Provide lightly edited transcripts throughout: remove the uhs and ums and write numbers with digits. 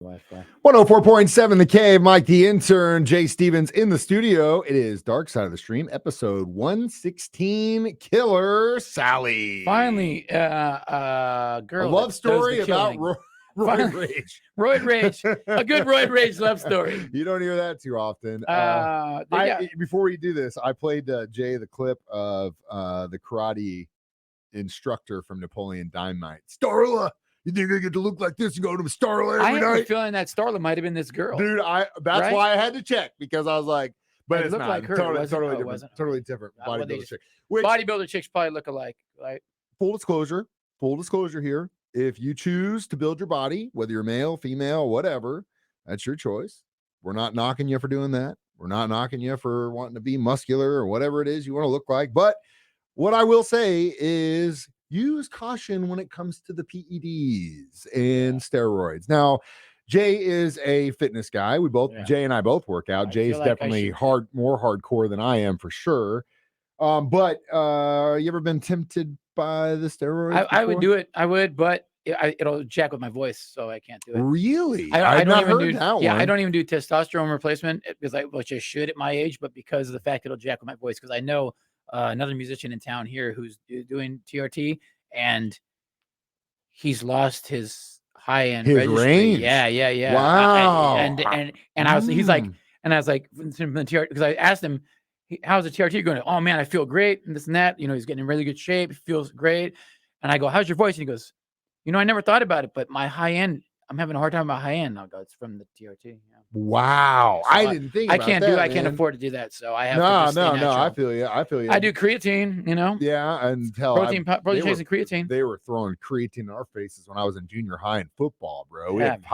Wi-Fi. 104.7 The Cave, Mike the Intern, Jay Stevens in the studio. It is Dark Side of the Stream, episode 116, Killer Sally. Finally, girl, a love story about roid rage. Roid rage, a good roid rage love story. You don't hear that too often. Before we do this, I played Jay the clip of the karate instructor from Napoleon Dynamite. Starla, you think I get to look like this and go to Starla every night? I have a feeling that Starla might have been this girl. Dude, that's why I had to check, because I was like, but it's not. Like her. Totally different. Totally different. Bodybuilder chick. Bodybuilder chicks probably look alike, right? Full disclosure here. If you choose to build your body, whether you're male, female, whatever, that's your choice. We're not knocking you for doing that. We're not knocking you for wanting to be muscular or whatever it is you want to look like. But what I will say is use caution when it comes to the PEDs and steroids. Now, Jay is a fitness guy. Jay and I both work out. Jay's definitely more hardcore than I am for sure. But you ever been tempted by the steroids? I would do it. I would, but it'll jack with my voice, so I can't do it. Really? I've not heard that one. Yeah, I don't even do testosterone replacement because I should at my age, but because of the fact it'll jack with my voice. Because I know another musician in town here who's doing TRT, and he's lost his high-end registry. Range. Yeah. Wow. I was like, because I asked him, how's the TRT going? Oh man, I feel great, and this and that. He's getting in really good shape. He feels great. And I go, how's your voice? And he goes, I never thought about it, but my high end, I'm having a hard time with my high end. I'll go, it's from the TRT. Yeah. Wow. So I didn't think about that. I can't afford to do that. So I have to No. I feel you. I do creatine, Yeah. And protein shakes and creatine. They were throwing creatine in our faces when I was in junior high in football, bro. We had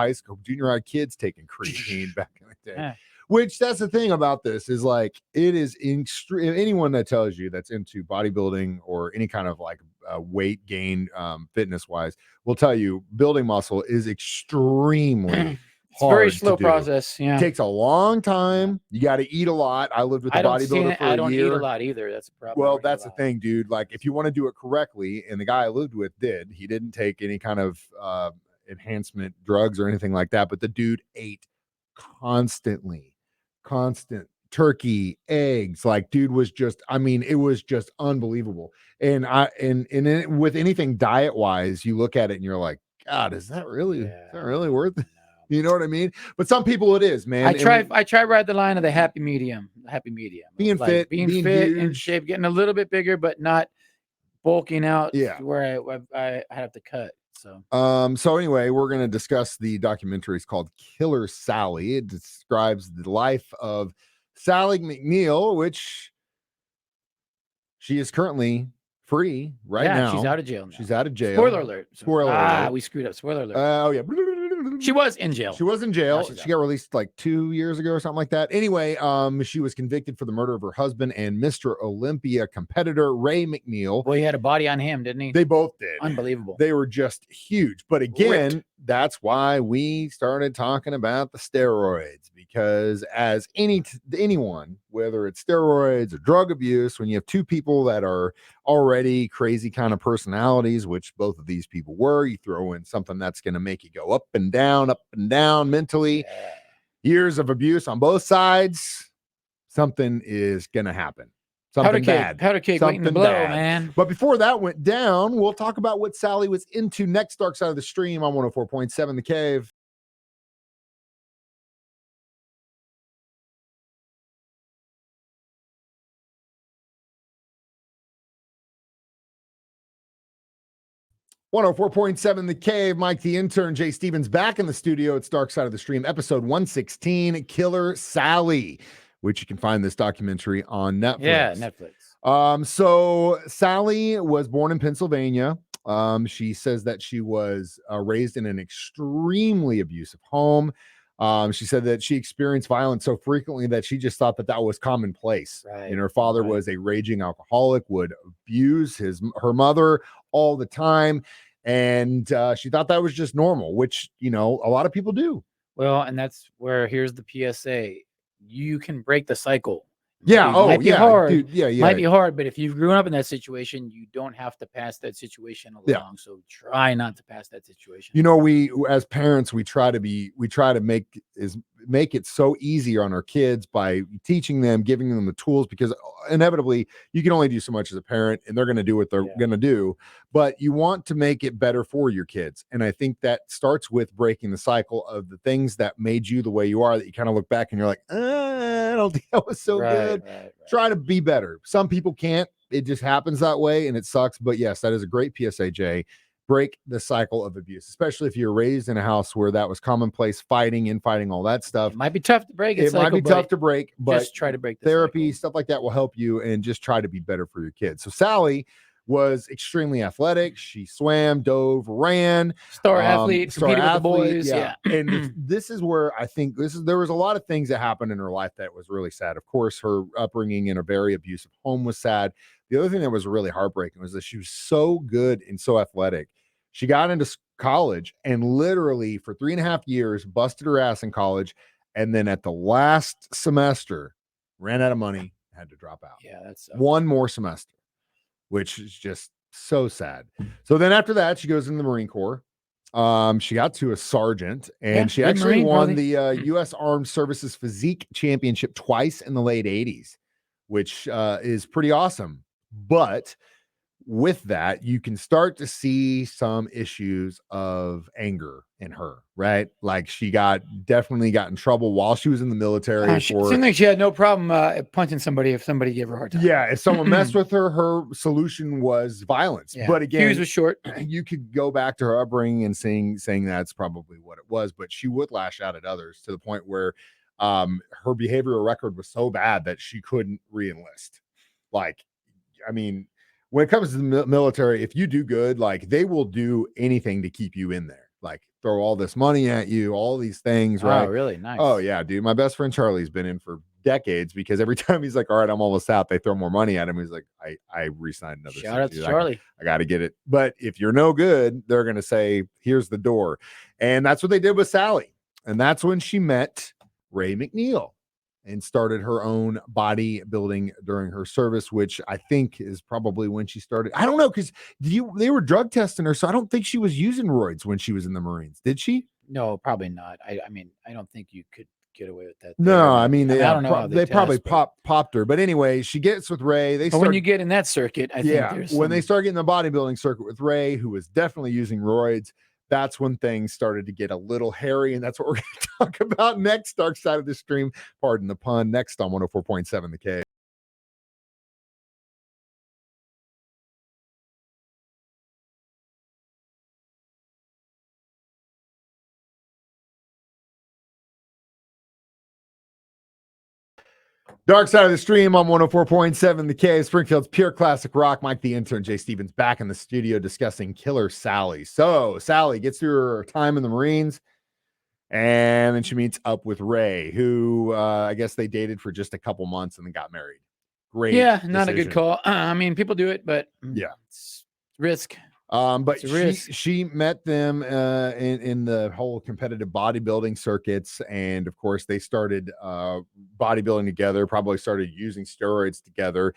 junior high kids taking creatine back in the day. Yeah. Which that's the thing about this is like, it is extreme. Anyone that tells you that's into bodybuilding or any kind of like weight gain, fitness wise, will tell you building muscle is extremely it's a very slow process. Yeah. It takes a long time. You got to eat a lot. I lived with a bodybuilder for a year. I don't eat a lot either. That's a problem. Well, that's the thing, dude. Like if you want to do it correctly, and the guy I lived with he didn't take any kind of enhancement drugs or anything like that, but the dude ate constant turkey, eggs. Like dude was just, it was just unbelievable. And with anything diet wise, you look at it and you're like, God, is that really worth it? You know what I mean? But some people it is, man. I try ride the line of the happy medium. Being fit, being fit, in shape, getting a little bit bigger, but not bulking out. Yeah, where I have to cut. So anyway, we're going to discuss the documentary. It's called Killer Sally. It describes the life of Sally McNeil, which she is currently free now. She's out of jail now. She's out of jail. Spoiler alert. alert. We screwed up. Spoiler alert. Oh, yeah. She was in jail. She got released like 2 years ago or something like that. Anyway, she was convicted for the murder of her husband and Mr. Olympia competitor Ray McNeil. Well, he had a body on him, didn't he? They both did. Unbelievable. They were just huge. But again, that's why we started talking about the steroids, because as anyone, whether it's steroids or drug abuse, when you have two people that are already crazy kind of personalities, which both of these people were, you throw in something that's going to make you go up and down mentally. Yeah. Years of abuse on both sides, something is going to happen. Something bad. Powder cake waiting to blow, man. But before that went down, we'll talk about what Sally was into next. Dark Side of the Stream on 104.7 The Cave. .7 The Cave, Mike the Intern, Jay Stevens back in the studio. It's Dark Side of the Stream, episode 116, Killer Sally, which you can find this documentary on Netflix. Yeah, Netflix. So Sally was born in Pennsylvania. She says that she was raised in an extremely abusive home. She said that she experienced violence so frequently that she just thought that was commonplace. Right. And her father was a raging alcoholic, would abuse her mother all the time. And she thought that was just normal, which, a lot of people do. Well, and that's where here's the PSA. You can break the cycle. Yeah. Might be hard. Dude. Yeah. Yeah. Might be hard, but if you've grown up in that situation, you don't have to pass that situation along. Yeah. So try not to pass that situation. You know, we as parents, we try to make it so easier on our kids by teaching them, giving them the tools, because inevitably you can only do so much as a parent and they're going to do what they're going to do, but you want to make it better for your kids. And I think that starts with breaking the cycle of the things that made you the way you are, that you kind of look back and you're like, I don't think that was so good. Right. Try to be better. Some people can't. It just happens that way and it sucks. But yes, that is a great PSA, Jay. Break the cycle of abuse, especially if you're raised in a house where that was commonplace, infighting, all that stuff. It might be tough to break. It might be tough to break, but just try to break the therapy, cycle. stuff like that will help you, and just try to be better for your kids. So Sally was extremely athletic. She swam, dove, ran. Star athlete, competed with the boys. Yeah. And this is where I think there was a lot of things that happened in her life that was really sad. Of course, her upbringing in a very abusive home was sad. The other thing that was really heartbreaking was that she was so good and so athletic. She got into college and literally for 3.5 years busted her ass in college. And then at the last semester, ran out of money, had to drop out. Yeah, that's one more semester, which is just so sad. So then after that, she goes in the Marine Corps. She got to a sergeant, and she actually won the U.S. Armed Services Physique Championship twice in the late 80s, which is pretty awesome. But with that, you can start to see some issues of anger in her, right? Like she definitely got in trouble while she was in the military. It seemed like she had no problem punching somebody if somebody gave her a hard time. Yeah, if someone messed with her, her solution was violence. Yeah. But again, fuse was short. You could go back to her upbringing and saying that's probably what it was, but she would lash out at others to the point where her behavioral record was so bad that she couldn't re-enlist. Like, I mean, when it comes to the military, if you do good, like they will do anything to keep you in there. Like throw all this money at you, all these things, right? Oh, really? Nice. Oh, yeah, dude. My best friend Charlie's been in for decades because every time he's like, all right, I'm almost out, they throw more money at him. He's like, I re-signed another. Shout out to Charlie. I got to get it. But if you're no good, they're going to say, here's the door. And that's what they did with Sally. And that's when she met Ray McNeil and started her own bodybuilding during her service, which I think is probably when she started. I don't know, because they were drug testing her, so I don't think she was using roids when she was in the Marines. Did she? No, probably not. I mean, I don't think you could get away with that. No, I mean, I don't know. How they probably but... popped her. But anyway, she gets with Ray. When you get in that circuit, I think there's when they start getting the bodybuilding circuit with Ray, who was definitely using roids, that's when things started to get a little hairy, and that's what we're going to talk about next. Dark Side of the Stream, pardon the pun, next on 104.7 The K. Dark Side of the Stream on 104.7 The K, Springfield's pure classic rock. Mike the Intern, Jay Stevens, back in the studio discussing Killer Sally. So Sally gets through her time in the Marines, and then she meets up with Ray, who I guess they dated for just a couple months and then got married. Great. Yeah, not a good call. I mean, people do it, but yeah, it's risk. But she met them in the whole competitive bodybuilding circuits, and of course they started bodybuilding together, probably started using steroids together.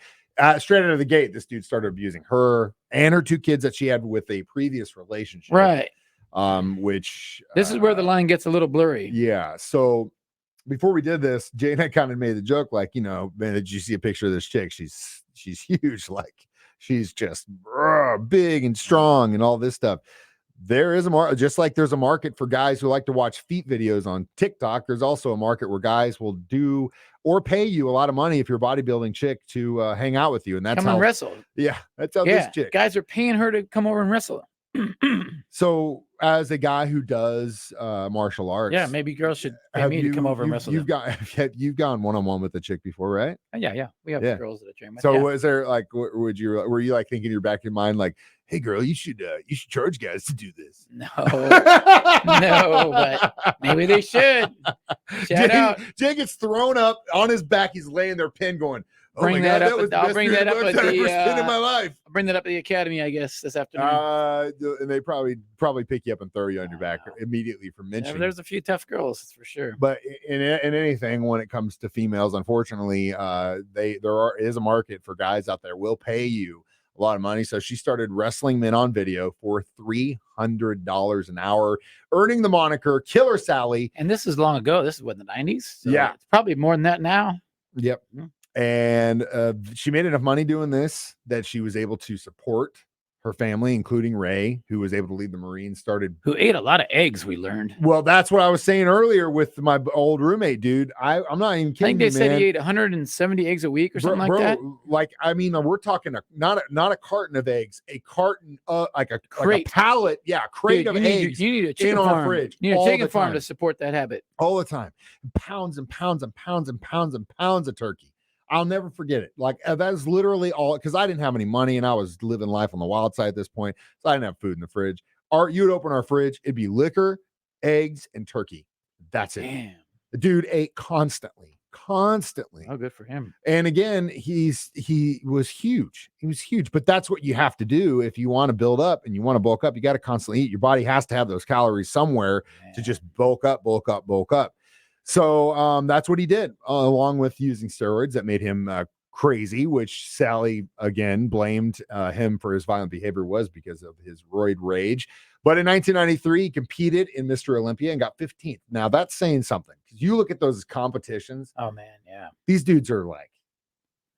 Straight out of the gate, this dude started abusing her and her 2 kids that she had with a previous relationship. Right. Which this is where the line gets a little blurry. Yeah. So before we did this, Jay and I kind of made the joke, like, you know, man, did you see a picture of this chick? She's huge, like she's just big and strong and all this stuff. There is a market, just like there's a market for guys who like to watch feet videos on TikTok. There's also a market where guys will do or pay you a lot of money if you're a bodybuilding chick to hang out with you. And that's come and wrestle. Yeah, that's how this chick. Guys are paying her to come over and wrestle. So as a guy who does martial arts, yeah, maybe girls should pay me to come over and wrestle. You've gone one-on-one with a chick before, right? Yeah, we have girls that I train with. So was there like, were you like thinking in your back of your mind like, hey girl, you should charge guys to do this? No, but maybe they should. Shout out. Jay gets thrown up on his back. He's laying there pinned going, bring that up. I'll bring that up at I've ever the. seen in my life. I'll bring that up at the academy, I guess, this afternoon. And they probably pick you up and throw you on your back immediately for mentioning. There's a few tough girls for sure. But in anything, when it comes to females, unfortunately, there is a market for guys out there will pay you a lot of money. So she started wrestling men on video for $300 an hour, earning the moniker Killer Sally. And this is long ago. This is what, in the 90s? So yeah, it's probably more than that now. Yep. And she made enough money doing this that she was able to support her family, including Ray, who was able to leave the Marines, who ate a lot of eggs, we learned. Well, that's what I was saying earlier with my old roommate, dude. I'm not even kidding. I think they said he ate 170 eggs a week or something like that. Like, I mean, we're talking not a carton of eggs, a carton of like a crate. Like a pallet. Yeah, crate of eggs. You need a chicken farm. Fridge. You need a chicken farm to support that habit. All the time. Pounds and pounds and pounds and pounds and pounds of turkey. I'll never forget it. Like, that is literally all, because I didn't have any money and I was living life on the wild side at this point. So I didn't have food in the fridge. You would open our fridge, it'd be liquor, eggs, and turkey. That's it. Damn. The dude ate constantly. Oh, good for him. And again, he was huge. He was huge. But that's what you have to do if you want to build up and you want to bulk up. You got to constantly eat. Your body has to have those calories somewhere to just bulk up. So that's what he did, along with using steroids that made him crazy, which Sally, again, blamed him for his violent behavior was because of his roid rage. But in 1993, he competed in Mr. Olympia and got 15th. Now, that's saying something. Because you look at those competitions. Oh, man, yeah. These dudes are like.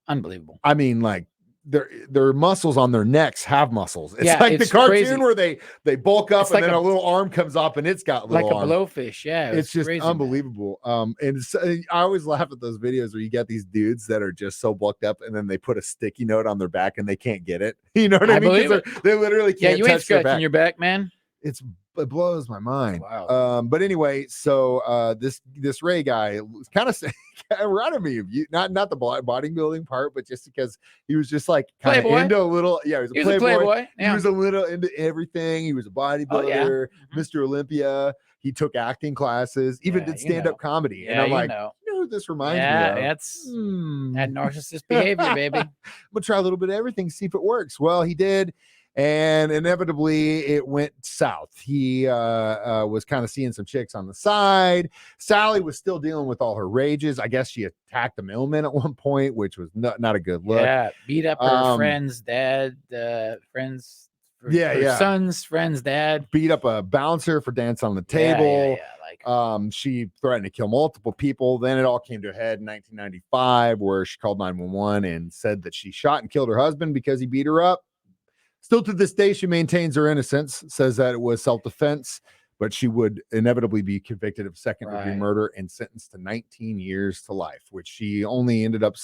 Unbelievable. I mean, like. Their muscles on their necks have muscles. It's like the cartoon crazy. Where they bulk up and then a little arm comes up and it's got little like a blowfish. Yeah, it's just crazy, unbelievable. And I always laugh at those videos where you get these dudes that are just so bulked up and then they put a sticky note on their back and they can't get it. You know what I mean? They literally can't. Yeah, you ain't scratching your back, man. It blows my mind. Wow. But anyway, so this Ray guy kind of reminded me of you, not the bodybuilding part, but just because he was just like kind of into a little. Yeah, he was a playboy. Yeah. He was a little into everything. He was a bodybuilder, Mr. Olympia. He took acting classes, even did stand-up comedy. Yeah, and I'm like, you know who this reminds me of? Yeah, that's that narcissist behavior, baby. I'm gonna try a little bit of everything, see if it works. Well, he did. And inevitably it went south. He was kind of seeing some chicks on the side. Sally was still dealing with all her rages. I guess she attacked the mailman at one point, which was not a good look. Yeah, beat up her friend's dad, friends, son's friend's dad. Beat up a bouncer for dancing on the table. She threatened to kill multiple people. Then it all came to a head in 1995 where she called 911 and said that she shot and killed her husband because he beat her up. Still to this day, she maintains her innocence, says that it was self-defense, but she would inevitably be convicted of second-degree murder and sentenced to 19 years to life, which she only ended up,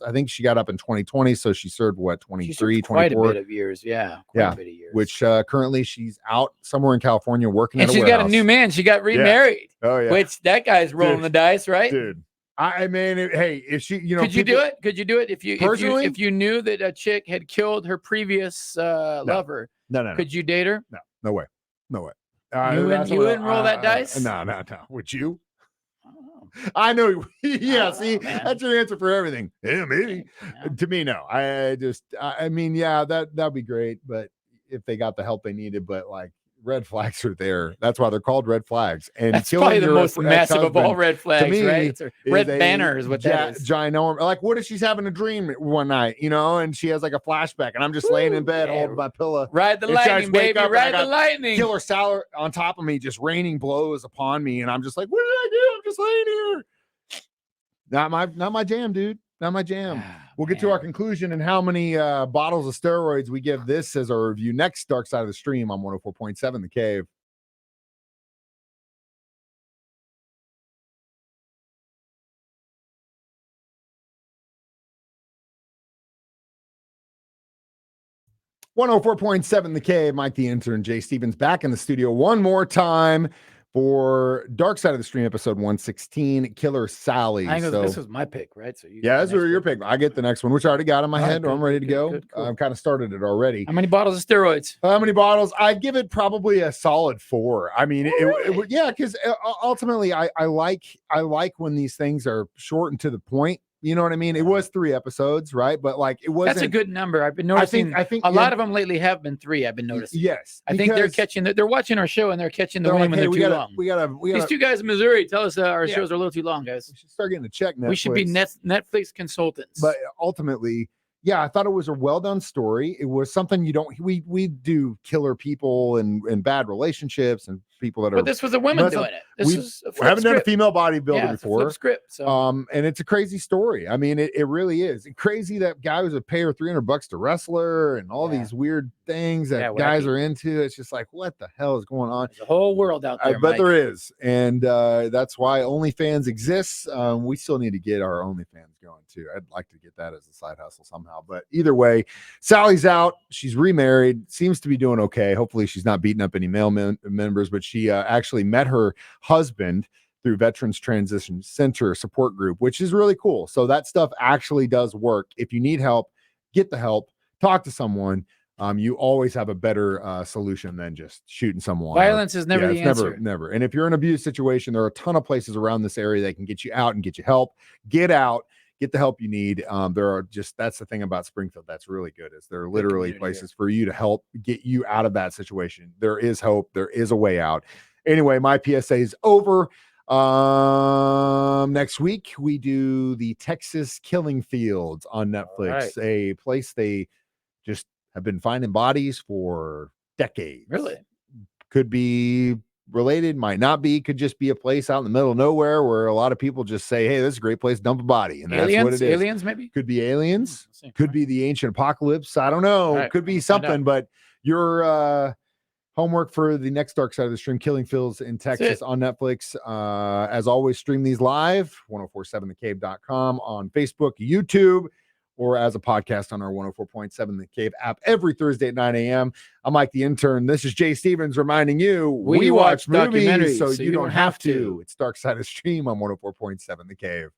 I think she got up in 2020, so she served, 23, 24? Quite a bit of years, a bit of years. Which currently she's out somewhere in California working at a warehouse. And she's got a new man. She got remarried. Yeah. Oh, yeah. Which that guy's rolling the dice, right? Dude. I mean, hey, if she, could you do it? Could you do it if you knew that a chick had killed her previous lover? No. Could you date her? No way. You wouldn't roll that dice? No. Would you? I know. Yeah. See, that's your answer for everything. Yeah, maybe. Yeah. To me, no. I mean, yeah, that'd be great, but if they got the help they needed, but like. Red flags are there. That's why they're called red flags. And that's probably the most massive of all red flags, right? It's a red banner is what that is. Ginormous. Like, what if she's having a dream one night, and she has like a flashback, and I'm just laying in bed holding my pillow. Ride the lightning, baby. Ride the lightning. Killer Sally on top of me, just raining blows upon me, and I'm just like, what did I do? I'm just laying here. Not my jam, dude. Not my jam. We'll get to our conclusion and how many bottles of steroids we give this as our review next. Dark Side of the Stream on 104.7 The Cave. (104.7) The Cave. Mike the Intern, Jay Stevens back in the studio one more time for Dark Side of the Stream, episode 116, Killer Sally. I know this was my pick, right? So this was your pick. I get the next one, which I already got in my head. I'm ready to go. Good, cool. I've kind of started it already. How many bottles of steroids? How many bottles? I'd give it probably a solid 4. I mean, because ultimately, I like when these things are short and to the point. You know what I mean? It was 3 episodes, right? But like it wasn't. That's a good number. I've been noticing. I think a lot of them lately have been 3. I've been noticing. Yes, I think they're catching. They're watching our show and they're catching the whim when they're too long. We gotta. These 2 guys in Missouri tell us our shows are a little too long, guys. We should start getting a check. Netflix. We should be Netflix consultants. But ultimately, yeah, I thought it was a well done story. It was something you don't. We do killer people and bad relationships and people that are. But this was a woman doing it. This is we haven't done a female bodybuilder before. Flip script. So. And it's a crazy story. I mean, it really is. It's crazy that guy was a pay her $300 to wrestle her and all these weird things that guys are into. It's just like, what the hell is going on? There's a whole world out there. I bet there is, and that's why OnlyFans exists. We still need to get our OnlyFans going too. I'd like to get that as a side hustle somehow. But either way, Sally's out. She's remarried. Seems to be doing okay. Hopefully, she's not beating up any male members. But she actually met her husband through Veterans Transition Center support group, which is really cool. So that stuff actually does work. If you need help, get the help. Talk to someone. You always have a better solution than just shooting someone. Violence is never the answer. Never. And if you're in an abuse situation, there are a ton of places around this area that can get you out and get you help. Get out, get the help you need. There are that's the thing about Springfield that's really good is there are literally places for you to help get you out of that situation. There is hope. There is a way out. Anyway, my PSA is over. Next week we do the Texas Killing Fields on Netflix, a place they just have been finding bodies for decades. Really? Could be related, might not be, could just be a place out in the middle of nowhere where a lot of people just say, hey, this is a great place, dump a body. And that's what it is. Aliens, maybe? Could be aliens. Could be the ancient apocalypse. I don't know. Could be something, but your homework for the next Dark Side of the Stream, Killing Fields in Texas on Netflix. As always, stream these live, 1047thecave.com on Facebook, YouTube, or as a podcast on our 104.7 The Cave app every Thursday at 9 a.m. I'm Mike the Intern. This is Jay Stevens reminding you we watch movies so you don't have to. It's Dark Side of the Stream on 104.7 The Cave.